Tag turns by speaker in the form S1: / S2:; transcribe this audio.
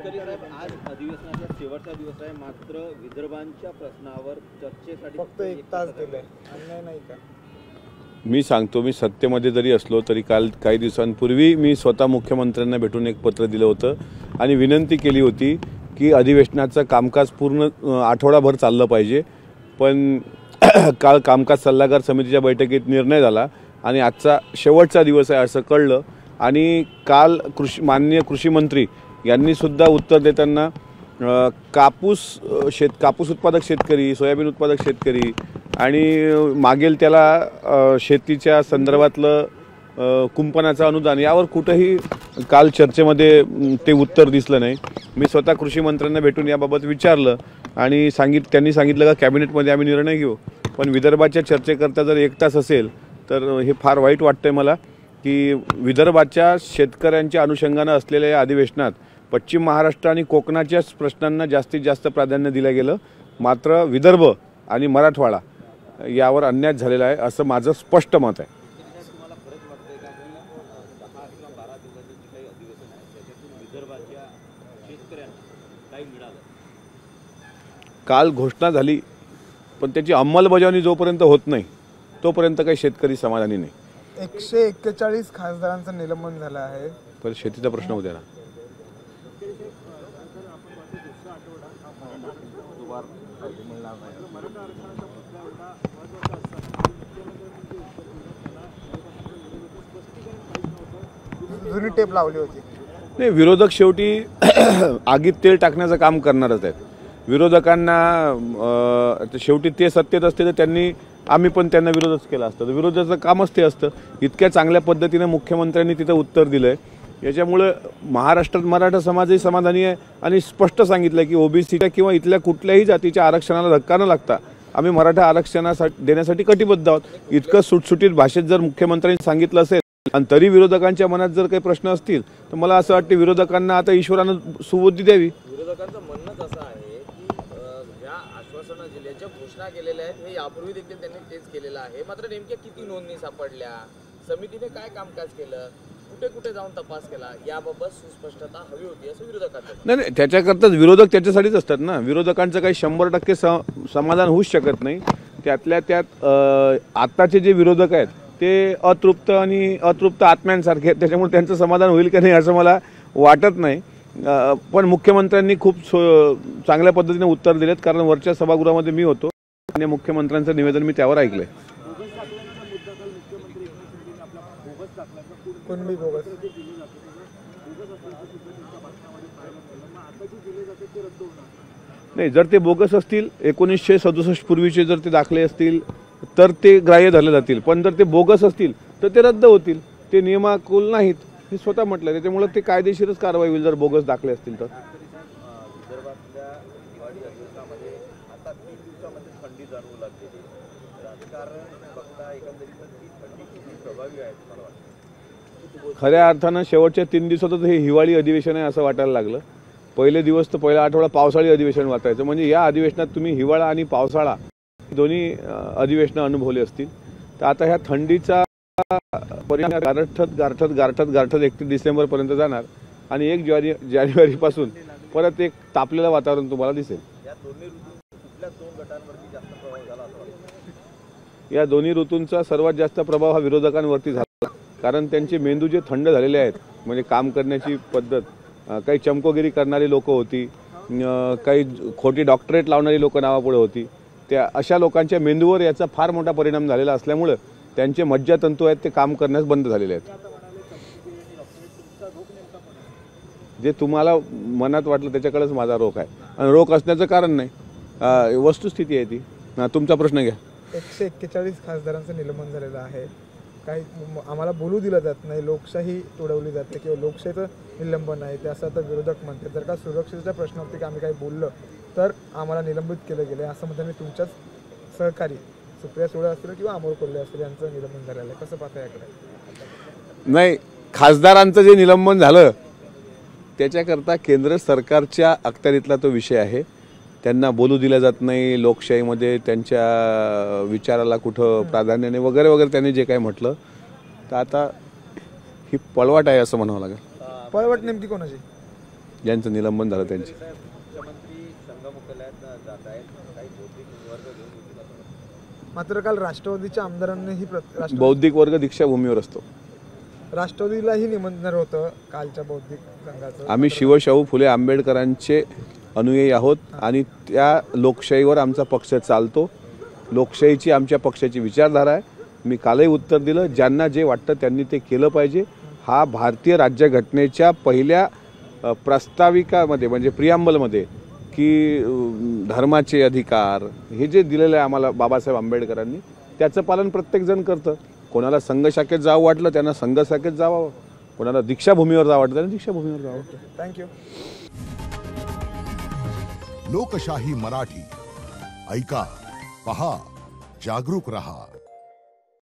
S1: गडकरी साहेब, आज अधिवेशनाचा शेवटचा दिवस आहे, मात्र विदर्भांच्या प्रश्नावर चर्चेसाठी
S2: फक्त 1 तास दिलाय, अन्याय नाही का?
S3: मी सांगतो, मी सत्तेमध्ये जरी असलो तरी काल काही दिवसांपूर्वी मी स्वतः मुख्यमंत्र्यांना भेटून एक पत्र दिलं होतं आणि विनंती केली होती की अधिवेशनाचं कामकाज पूर्ण आठवडाभर चाललं पाहिजे. पण काल कामकाज सल्लागार समितीच्या बैठकीत निर्णय झाला आणि आजचा शेवटचा दिवस आहे असं कळलं. आणि काल माननीय कृषी मंत्री यांनी सुद्धा उत्तर देताना कापूस उत्पादक शेतकरी, सोयाबीन उत्पादक शेतकरी आणि मागेल त्याला शेतीच्या संदर्भातलं कुंपणाचं अनुदान यावर कुठंही काल चर्चेमध्ये ते उत्तर दिसलं नाही. मी स्वतः कृषी मंत्र्यांना भेटून याबाबत विचारलं आणि त्यांनी सांगितलं का कॅबिनेटमध्ये आम्ही निर्णय घेऊ. पण विदर्भाच्या चर्चेकरता जर 1 तास असेल तर हे फार वाईट वाटतंय मला की विदर्भाच्या शेतकऱ्यांच्या अनुषंगानं असलेल्या या अधिवेशनात पश्चिम महाराष्ट्र आणि कोकणाच्याच प्रश्नांना जास्तीत जास्त प्राधान्य दिलं गेलं, मात्र विदर्भ आणि मराठवाडा यावर अन्याय झालेला आहे असं माझं स्पष्ट मत आहे. काल घोषणा झाली पण त्याची अंमलबजावणी जोपर्यंत होत नाही तोपर्यंत काही शेतकरी समाधानी नाही.
S2: 141 खासदारांचं निलंबन झालं आहे.
S3: पण शेतीचा प्रश्न होता ना.
S2: जुनी टेप लावली होती.
S3: नाही, विरोधक शेवटी आगीत तेल टाकण्याचं काम करणारच आहेत. विरोधकांना शेवटी ते सत्तेत असते तर आम्ही पण त्यांना विरोधच केला असता. तर विरोधाचं कामच ते असतं. इतक्या चांगल्या पद्धतीने मुख्यमंत्र्यांनी तिथं उत्तर दिलंय, याच्यामुळे महाराष्ट्रात मराठा समाजही समाधानी आहे आणि स्पष्ट सांगितलं की ओबीसीच्या किंवा इथल्या कुठल्याही जातीच्या आरक्षणाला धक्का न लागता आम्ही मराठा आरक्षणासाठी देण्यासाठी कटिबद्ध आहोत. इतकं सुटसुटीत भाषेत जर मुख्यमंत्र्यांनी सांगितलं असेल आणि तरी विरोधकांच्या मनात जर काही प्रश्न असतील तर मला असं वाटतं विरोधकांना आता ईश्वरानं सुबुद्धी द्यावी.
S4: विरोधकांचं म्हणणंच असं आहे की या आश्वासनं जिल्ह्याच्या घोषणा केलेल्या आहेत हे यापूर्वी देखील त्यांनी तेच केलेलं आहे, मात्र नेमक्या किती नोंदणी सापडल्या, समितीने काय कामकाज केलं, कुठे कुठे जाऊन तपास केला, याबाबत सुस्पष्टता हवी होती असं विरोधकांचं.
S3: नाही, त्याच्याकरताच विरोधक त्याच्यासाठीच असतात ना. विरोधकांचं काही 100% समाधान होऊच शकत नाही. त्यातल्या त्यात आत्ताचे जे विरोधक आहेत ते अतृप्त आत्म्यांसारखे आहेत, त्याच्यामुळे त्यांचं समाधान होईल की नाही असं मला वाटत नाही. पण मुख्यमंत्र्यांनी खूप चांगल्या पद्धतीने उत्तर दिलेत, कारण वरच्या सभागृहामध्ये मी होतो आणि मुख्यमंत्र्यांचं निवेदन मी त्यावर ऐकलंय. नाही, जर ते बोगस असतील 1967 पूर्वीचे जर ते दाखले असतील तर ते ग्राह्य धरले जातील. पण जर ते बोगस असतील तर ते रद्द होतील. ते नियमाकुल नाहीत हे स्वतः म्हटलं. त्याच्यामुळे ते कायदेशीरच कारवाई होईल जर बोगस दाखले असतील तर.
S1: विदर्भातल्या हिवाळी अधिवेशनामध्ये आता 3 दिवसामध्ये थंडी जाणवू लागलेली, राजकारण बघता एकंदरीत ती थंडी किती प्रभावी आहे तुम्हाला वाटतं?
S3: खऱ्या अर्थानं शेवटच्या 3 दिवसातच हे हिवाळी अधिवेशन आहे असं वाटायला लागलं. पहिले दिवस तर पहिला आठवडा पावसाळी अधिवेशन वाटायचं. म्हणजे या अधिवेशनात तुम्ही हिवाळा आणि पावसाळा दोन्ही अधिवेशनं अनुभवली असतील. तर आता ह्या थंडीचा परिणाम गारठत 31 डिसेंबरपर्यंत जाणार आणि 1 जानेवारीपासून परत एक तापलेलं वातावरण तुम्हाला दिसेल.
S1: या दोन्ही ऋतूंचा कुठल्या 2 गटांवरती जास्त प्रभाव झाला असं वाटतं?
S3: या दोन्ही ऋतूंचा सर्वात जास्त प्रभाव हा विरोधकांवरती झाला, कारण त्यांचे मेंदू जे थंड झालेले आहेत, म्हणजे काम करण्याची पद्धत, काही चमकोगिरी करणारी लोकं होती, काही खोटी डॉक्टरेट लावणारी लोकं नावापुढे होती, त्या अशा लोकांच्या मेंदूवर याचा फार मोठा परिणाम झालेला असल्यामुळे त्यांचे मज्जातंतू आहेत ते काम करण्यास बंद झालेले आहेत. जे तुम्हाला मनात वाटलं त्याच्याकडेच माझा रोख आहे आणि रोख असण्याचं कारण नाही, वस्तुस्थिती आहे ती. तुमचा प्रश्न घ्या.
S2: 141 खासदारांचं निलंबन झालेलं आहे. काही आम्हाला बोलू दिलं जात नाही, लोकशाही तोडवली जाते किंवा लोकशाहीचं निलंबन आहे ते असं आता विरोधक म्हणते. जर का सुरक्षेच्या प्रश्नावरती की आम्ही काही बोललं तर आम्हाला निलंबित केलं गेलं असं म्हणताना तुमच्याच सहकारी सुप्रिया सुळे असतील किंवा अमोल कोल्हे असतील यांचं निलंबन झालेलं आहे, कसं पाहता याकडे?
S3: नाही, खासदारांचं जे निलंबन झालं त्याच्याकरता केंद्र सरकारच्या अखत्यारीतला तो विषय आहे. त्यांना बोलू दिलं जात नाही, लोकशाहीमध्ये त्यांच्या विचाराला कुठं प्राधान्य नाही वगैरे वगैरे त्यांनी जे काही म्हटलं. तर आता ही पळवाट आहे असं म्हणावं लागेल.
S2: पळवाट नेमकी कोणाची?
S3: ज्यांचं निलंबन झालं त्यांचे.
S1: साहेब, मुख्यमंत्री संघमुख्यालयात जात आहेत, काही बौद्धिक वर्ग घेऊन येतील असं वाटतं.
S2: मात्र काल राष्ट्रवादीच्या आमदारांनीही
S3: बौद्धिक वर्ग दीक्षाभूमीवर असतो.
S2: राष्ट्रवादीलाही निमंत्रण होतं कालच्या बौद्धिक संघाचं.
S3: आम्ही शिवशाहू फुले आंबेडकरांचे अनुयायी आहोत आणि त्या लोकशाहीवर आमचा पक्ष चालतो. लोकशाहीची आमच्या पक्षाची विचारधारा आहे. मी कालही उत्तर दिलं, ज्यांना जे वाटतं त्यांनी ते केलं पाहिजे. हा भारतीय राज्यघटनेच्या पहिल्या प्रस्ताविकामध्ये म्हणजे प्रियांबलमध्ये की धर्माचे अधिकार हे जे दिलेलं आहे आम्हाला बाबासाहेब आंबेडकरांनी, त्याचं पालन प्रत्येकजण करतं. कोणाला संघशाखेत जावं वाटलं त्यांना संघशाखेत जावं, कोणाला दीक्षाभूमीवर जावं वाटलं त्यांना दीक्षाभूमीवर जावं.
S2: थँक्यू.
S5: लोकशाही मराठी ऐका, पहा, जागरूक रहा.